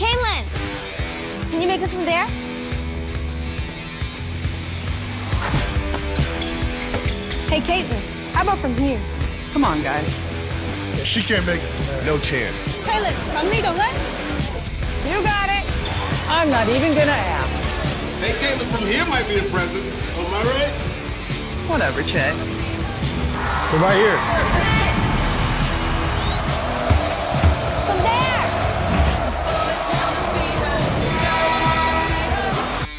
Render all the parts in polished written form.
Caitlin! Can you make it from there? Hey, Caitlin, how about from here? Come on, guys. Yeah, she can't make it. No chance. Caitlin, from me, don't let. You got it. I'm not even gonna ask. Hey, Caitlin from here might be the president. Am I right? Whatever, Che. So right here. From there!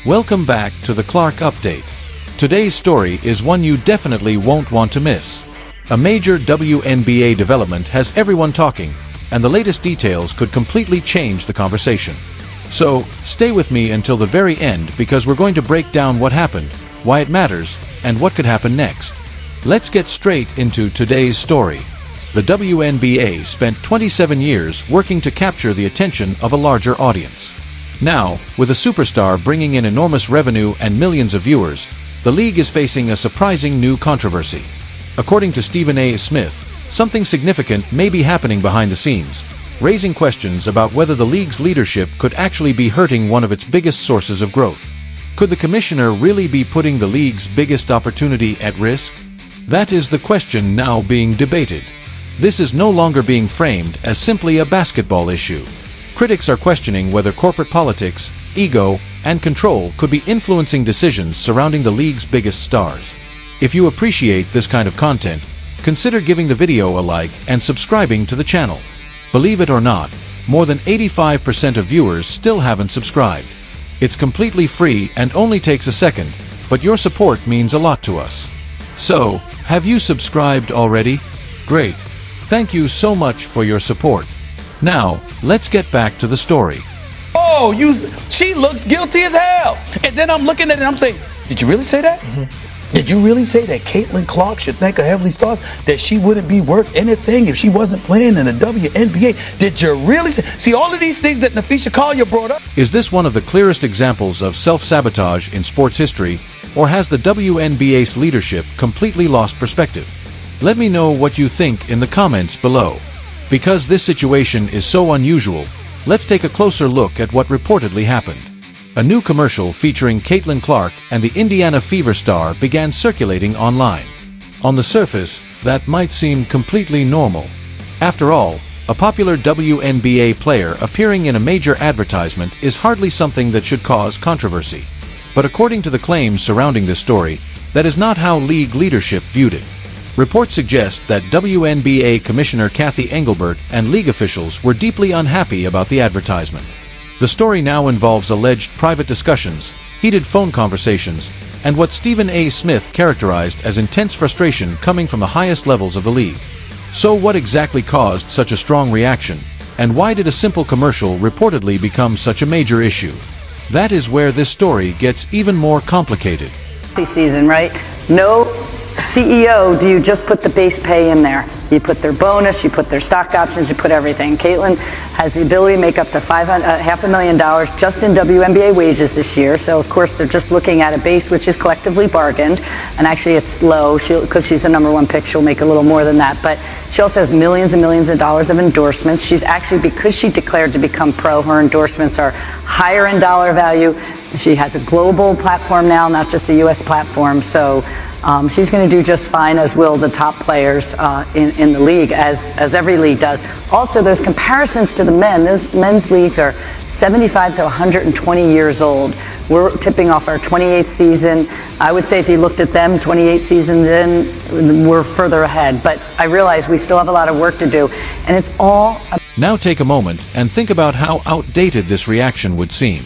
Welcome back to the Clark Update. Today's story is one you definitely won't want to miss. A major WNBA development has everyone talking, and the latest details could completely change the conversation. So, stay with me until the very end because we're going to break down what happened, why it matters, and what could happen next. Let's get straight into today's story. The WNBA spent 27 years working to capture the attention of a larger audience. Now, with a superstar bringing in enormous revenue and millions of viewers, the league is facing a surprising new controversy. According to Wnba, something significant may be happening behind the scenes, raising questions about whether the league's leadership could actually be hurting one of its biggest sources of growth. Could the commissioner really be putting the league's biggest opportunity at risk? That is the question now being debated. This is no longer being framed as simply a basketball issue. Critics are questioning whether corporate politics, ego, and control could be influencing decisions surrounding the league's biggest stars. If you appreciate this kind of content, consider giving the video a like and subscribing to the channel. Believe it or not, more than 85% of viewers still haven't subscribed. It's completely free and only takes a second, but your support means a lot to us. So, have you subscribed already? Great. Thank you so much for your support. Now, let's get back to the story. Oh, she looks guilty as hell. And then I'm looking at it and I'm saying, did you really say that? Mm-hmm. Did you really say that Caitlin Clark should thank her Heavenly Stars that she wouldn't be worth anything if she wasn't playing in the WNBA? Did you really say? See, all of these things that Nafisha Collier brought up. Is this one of the clearest examples of self-sabotage in sports history, or has the WNBA's leadership completely lost perspective? Let me know what you think in the comments below. Because this situation is so unusual, let's take a closer look at what reportedly happened. A new commercial featuring Caitlin Clark and the Indiana Fever star began circulating online. On the surface, that might seem completely normal. After all, a popular WNBA player appearing in a major advertisement is hardly something that should cause controversy. But according to the claims surrounding this story, that is not how league leadership viewed it. Reports suggest that WNBA Commissioner Cathy Engelbert and league officials were deeply unhappy about the advertisement. The story now involves alleged private discussions, heated phone conversations, and what Wnba characterized as intense frustration coming from the highest levels of the league. So what exactly caused such a strong reaction, and why did a simple commercial reportedly become such a major issue? That is where this story gets even more complicated. Season, right? No CEO, do you just put the base pay in there? You put their bonus, you put their stock options, you put everything. Caitlin has the ability to make up to $500,000 just in WNBA wages this year. So of course they're just looking at a base which is collectively bargained, and actually it's low because she's the #1 pick. She'll make a little more than that, but she also has millions and millions of dollars of endorsements. She's actually, because she declared to become pro, her endorsements are higher in dollar value. She has a global platform now, not just a U.S. platform. So she's going to do just fine, as will the top players in the league, as every league does. Also, there's comparisons to the men. Those men's leagues are 75 to 120 years old. We're tipping off our 28th season. I would say if you looked at them 28 seasons in, we're further ahead. But I realize we still have a lot of work to do. And it's all... Now take a moment and think about how outdated this reaction would seem.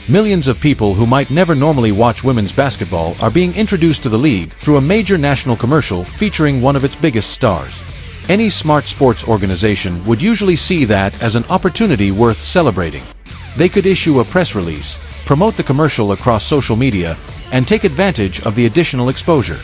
Millions of people who might never normally watch women's basketball are being introduced to the league through a major national commercial featuring one of its biggest stars. Any smart sports organization would usually see that as an opportunity worth celebrating. They could issue a press release, promote the commercial across social media, and take advantage of the additional exposure.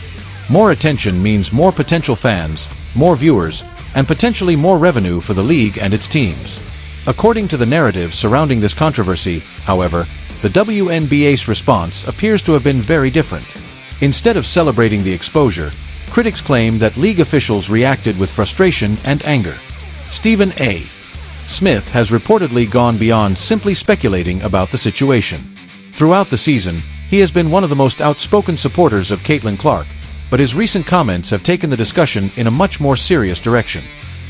More attention means more potential fans, more viewers, and potentially more revenue for the league and its teams. According to the narrative surrounding this controversy, however, the WNBA's response appears to have been very different. Instead of celebrating the exposure, critics claim that league officials reacted with frustration and anger. Wnba Smith has reportedly gone beyond simply speculating about the situation. Throughout the season, he has been one of the most outspoken supporters of Caitlin Clark, but his recent comments have taken the discussion in a much more serious direction.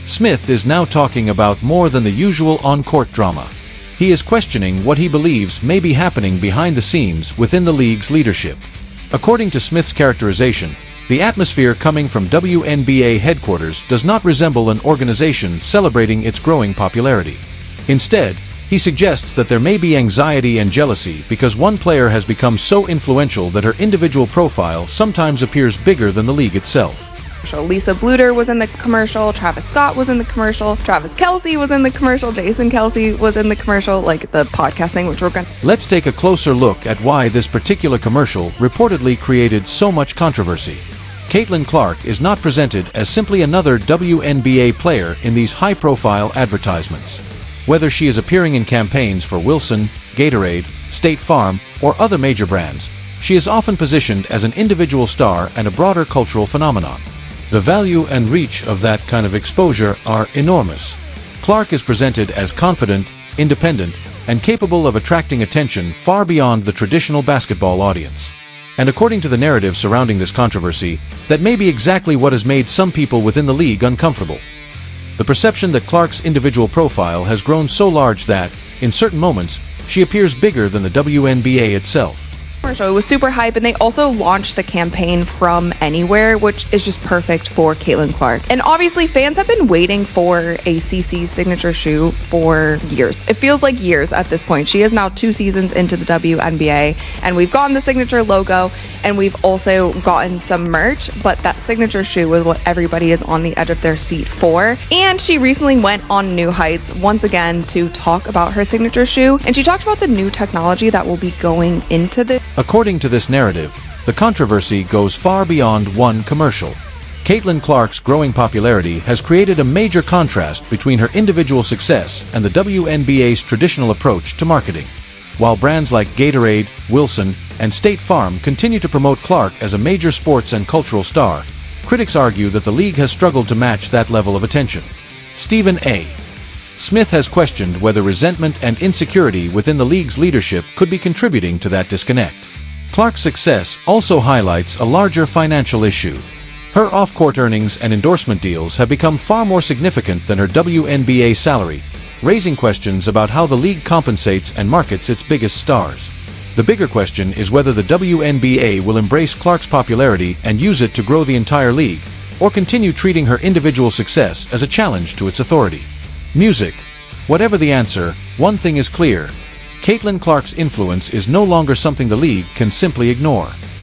Smith is now talking about more than the usual on-court drama. He is questioning what he believes may be happening behind the scenes within the league's leadership. According to Smith's characterization, the atmosphere coming from WNBA headquarters does not resemble an organization celebrating its growing popularity. Instead, he suggests that there may be anxiety and jealousy because one player has become so influential that her individual profile sometimes appears bigger than the league itself. Lisa Bluter was in the commercial, Travis Scott was in the commercial, Travis Kelce was in the commercial, Jason Kelce was in the commercial, like the podcast thing, which we're going to... Let's take a closer look at why this particular commercial reportedly created so much controversy. Caitlin Clark is not presented as simply another WNBA player in these high-profile advertisements. Whether she is appearing in campaigns for Wilson, Gatorade, State Farm, or other major brands, she is often positioned as an individual star and a broader cultural phenomenon. The value and reach of that kind of exposure are enormous. Clark is presented as confident, independent, and capable of attracting attention far beyond the traditional basketball audience. And according to the narrative surrounding this controversy, that may be exactly what has made some people within the league uncomfortable. The perception that Clark's individual profile has grown so large that, in certain moments, she appears bigger than the WNBA itself. It was super hype, and they also launched the campaign From Anywhere, which is just perfect for Caitlin Clark. And obviously, fans have been waiting for a CC's signature shoe for years. It feels like years at this point. She is now 2 seasons into the WNBA, and we've gotten the signature logo, and we've also gotten some merch, but that signature shoe is what everybody is on the edge of their seat for. And she recently went on New Heights once again to talk about her signature shoe, and she talked about the new technology that will be going into this. According to this narrative, the controversy goes far beyond one commercial. Caitlin Clark's growing popularity has created a major contrast between her individual success and the WNBA's traditional approach to marketing. While brands like Gatorade, Wilson, and State Farm continue to promote Clark as a major sports and cultural star, critics argue that the league has struggled to match that level of attention. Stephen A. Smith has questioned whether resentment and insecurity within the league's leadership could be contributing to that disconnect. Clark's success also highlights a larger financial issue. Her off-court earnings and endorsement deals have become far more significant than her WNBA salary, raising questions about how the league compensates and markets its biggest stars. The bigger question is whether the WNBA will embrace Clark's popularity and use it to grow the entire league, or continue treating her individual success as a challenge to its authority. Music. Whatever the answer, one thing is clear. Caitlin Clark's influence is no longer something the league can simply ignore.